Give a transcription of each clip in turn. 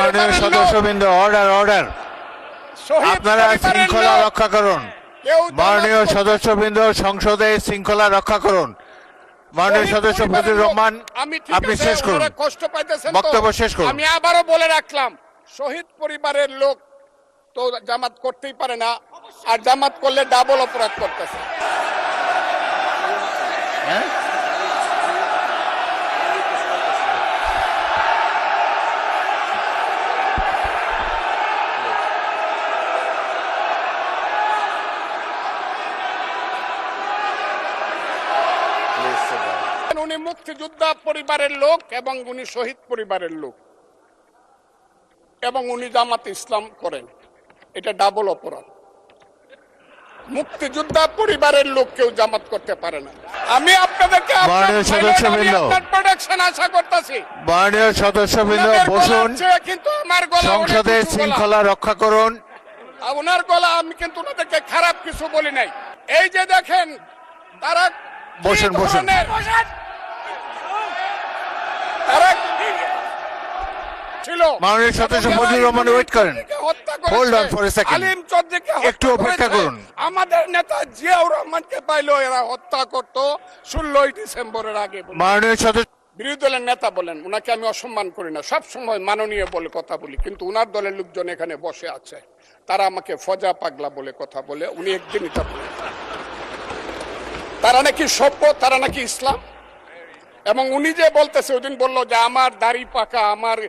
মাননীয় সদস্যবৃন্দ, order order, আপনারা শৃঙ্খলা রক্ষা করুন। মাননীয় সদস্যবৃন্দ, সংসদে শৃঙ্খলা রক্ষা করুন। মাননীয় সদস্য ফজলুর রহমান, আপনি শেষ করুন, কষ্ট পাইতেছেন, বক্তব্য শেষ করুন। আমি আবারও বলে রাখলাম, শহীদ পরিবারের লোক তো জামাত করতেই পারে না, আর জামাত করলে ডাবল অপরাধ করতেছে। উনি মুক্তিযোদ্ধা পরিবারের লোক এবং উনি শহীদ পরিবারের লোক এবং উনি জামাত ইসলাম করেন, এটা ডাবল অপরাধ। মুক্তিযোদ্ধা পরিবারের লোক কেউ জামাত করতে পারে না। আমি আপনাদেরকে প্রোটেকশন আশা করতেছি। মাননীয় সদস্যবৃন্দ বসুন, কিন্তু আমার গলা, সংসদে শৃঙ্খলা রক্ষা করুন। ওনার গলা, আমি কিন্তু ওনাদেরকে খারাপ কিছু বলি নাই। এই যে দেখেন তারা বসুন বসুন, মাননীয় সদস্য ফজলুর রহমান, ওয়েট করেন, hold on for a second, একটু অপেক্ষা করুন। আমাদের নেতা জিয়াউর রহমানকে পাইলো এরা হত্যা করতো 16ই ডিসেম্বরের আগে। মাননীয় সদস্য, বিরোধী দলের নেতা বলেন, উনাকে আমি অসম্মান করি না, সব সময় মাননীয় বলে কথা বলি, কিন্তু উনার দলের লোকজন এখানে বসে আছে, তারা আমাকে ফজা পাগলা বলে কথা বলে। উনি একদিনই তা বলে তারা নাকি সভ্য, তারা নাকি ইসলাম। এবং উনি যে বলতেছে, ওদিন বললো যে আমার দাড়ি পাকা, আমার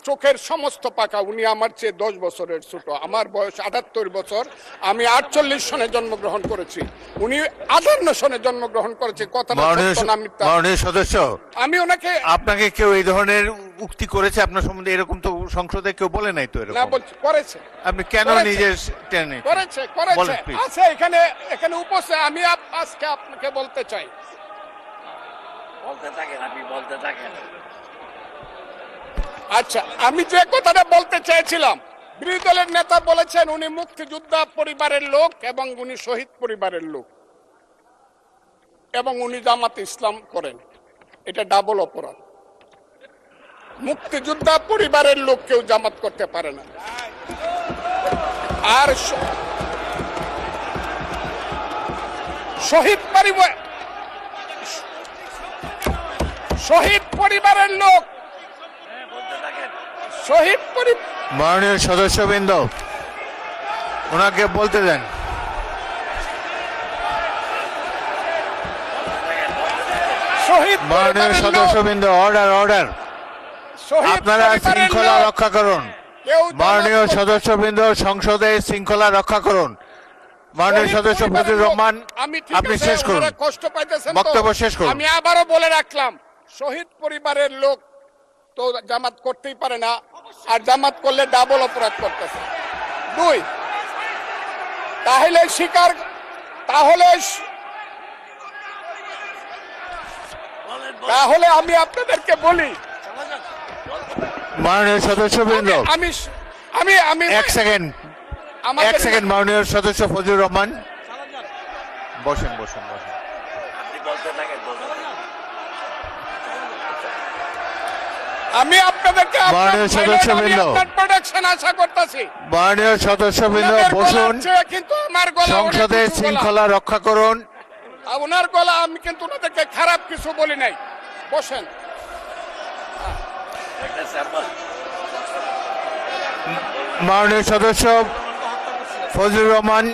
চোখের সমস্ত পাকা, উনি আমার চেয়ে 10 বছরের ছোট। আমার বয়স 78 বছর, আমি 48 সনে জন্মগ্রহণ করেছি, উনি 58 সনে জন্মগ্রহণ করেছে। কথাটা সত্য না মিথ্যা? মাননীয় সদস্য, আমি ওনাকে, আপনাকে কেউ এই ধরনের উক্তি করেছে আপনার সম্বন্ধে? এরকম তো সংসদে কেউ বলে নাই তো। এরকম না বলছি, করেছে। আপনি কেন নিজে টেনে? করেছে আছে এখানে, এখানে উপস্থিত। আমি আজকে আপনাকে বলতে চাই, বলতে থাকেন, আপনি বলতে থাকেন। আচ্ছা, আমি যে কথাটা বলতে চেয়েছিলাম, বিরোধী দলের নেতা বলেছেন উনি মুক্তিযোদ্ধা পরিবারের লোক এবং উনি শহীদ পরিবারের লোক এবং উনি জামাত ইসলাম করেন, এটা ডাবল অপরাধ। মুক্তিযোদ্ধা পরিবারের লোক কেউ জামাত করতে পারে না। আর শহীদ পরিবারের লোক, শহীদ পরিবার। মাননীয় সদস্যবৃন্দ, ওনাকে বলতে দেন। মাননীয় সদস্যবৃন্দ, অর্ডার অর্ডার, আপনারা শৃঙ্খলা রক্ষা করুন। মাননীয় সদস্যবৃন্দ, সংসদে শৃঙ্খলা রক্ষা করুন। মাননীয় সদস্য ফজলুর রহমান, আপনি শেষ করুন, কষ্ট পাইতেছেন, বক্তব্য শেষ করুন। আমি আবারও বলে রাখলাম, শহীদ পরিবারের লোক তো জামাত করতেই পারে না, আর জামাত করলে ডাবল অপরাধ করতেছে। 2, তাহলে স্বীকার, তাহলে আমি আপনাদেরকে বলি, মাননীয় সদস্যবৃন্দ, আমি আমি আমি এক সেকেন্ড, এক সেকেন্ড। মাননীয় সদস্য ফজলুর রহমান, বসেন বসেন বসেন। আপনি বলতে থাকেন, বলতে থাকেন। আমি আপনাদেরকে মাননীয় সদস্যবৃন্দ, প্রোটেকশন আশা করতেছি। মাননীয় সদস্যবৃন্দ বসুন, কিন্তু আমার গলা, সংসদে শৃঙ্খলা রক্ষা করুন। ওনার গলা, আমি কিন্তু ওনাদেরকে খারাপ কিছু বলি নাই। বসেন। মাননীয় সদস্য ফজলুর রহমান,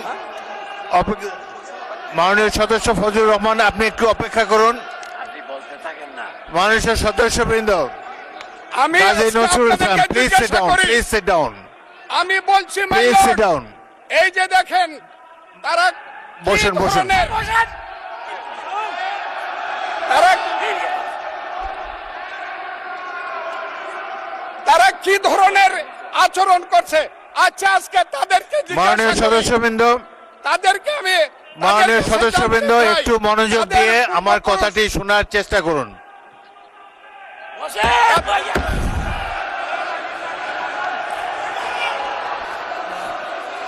মাননীয় সদস্য ফজলুর রহমান, আপনি একটু অপেক্ষা করুন। আপনি বলতে থাকেন না। মাননীয় সদস্যবৃন্দ, আমি Kazi Nazrul Islam, please sit down, please sit down, আমি বলছি, প্লিজ সিট ডাউন। এই যে দেখেন তারা, বসেন বসেন। তারা কি ধরনের আচরণ করছে। আচ্ছা, আজকে তাদেরকে মাননীয় সদস্যবৃন্দ, তাদেরকে আমি, মাননীয় সদস্যবৃন্দ, একটু মনোযোগ দিয়ে আমার কথাটি শোনার চেষ্টা করুন।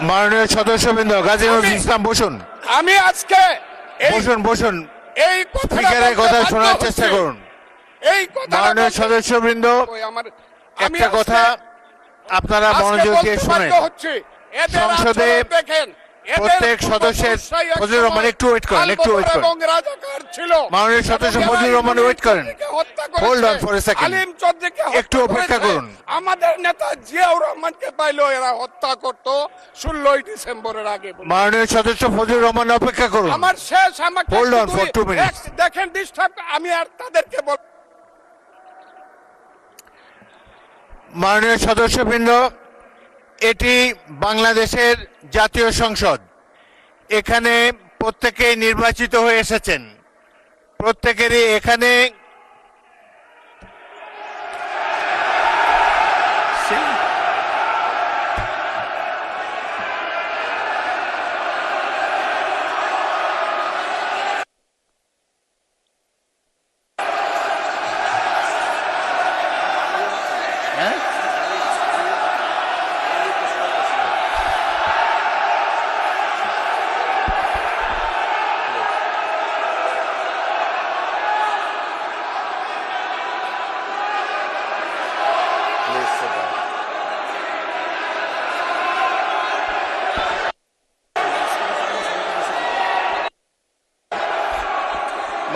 মাননীয় সদস্যবৃন্দ, গাজী নজরুল ইসলাম বসুন। আমি আজকে বসুন বসুন, এই স্পিকারের কথা শোনার চেষ্টা করুন। এই কথা, মাননীয় সদস্যবৃন্দ, আমার একটা কথা, আপনারা আজকে মনোযোগ দিয়ে বলতে শুনেন। বাধ্য হচ্ছি, এদের সংসদে আচরণ দেখেন, এদের প্রত্যেক সদস্যের পূর্বপুরুষরাই এক ফজলুর রহমান সময় একটু ওয়েট করেন, একটু ওয়েট আলবদর করেন। এবং রাজাকার ছিল। মাননীয় সদস্য এবং এরা ফজলুর রহমান ইমাম ওয়েট করেন। চৌধুরীকে হত্যা Hold করেছে, on for a second. আলিম চৌধুরীকে হত্যা একটু অপেক্ষা করেছে। করুন। আমাদের নেতা জিয়াউর রহমানকে পাইলেও এরা হত্যা করত 16ই ডিসেম্বরের আগে। মাননীয় সদস্য ফজলুর রহমান অপেক্ষা করুন। আমার শেষ, আমাকে Hold on শুধু for 2 minutes. দেখেন ডিস্টার্ব, আমি আর তাদেরকে বল। মাননীয় সদস্যবৃন্দ, এটি বাংলাদেশের জাতীয় সংসদ। এখানে প্রত্যেকে নির্বাচিত হয়ে এসেছেন, প্রত্যেকেরই এখানে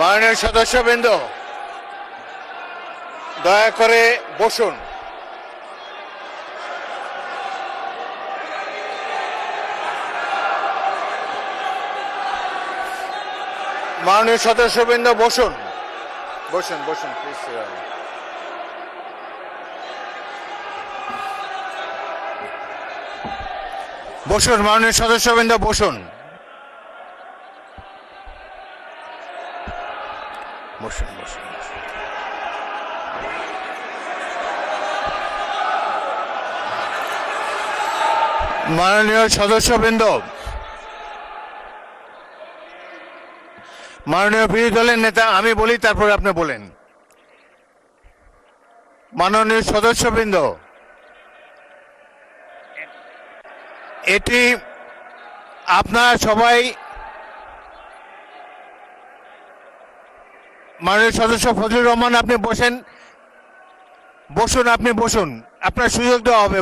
মাননীয় সদস্যবৃন্দ, দয়া করে বসুন। মাননীয় সদস্যবৃন্দ বসুন, বসুন বসুন প্লিজ। বসুন মাননীয় সদস্যবৃন্দ বসুন, বসুন বসুন। মাননীয় সদস্যবৃন্দ, মাননীয় বিরোধী দলের নেতা, আমি বলি তারপরে আপনি বলেন। মাননীয় সদস্যবৃন্দ, এটি আপনারা সবাই, মাননীয় সদস্য ফজলুর রহমান আপনি বসেন, বসুন, আপনি বসুন, আপনার সুযোগ দেওয়া হবে।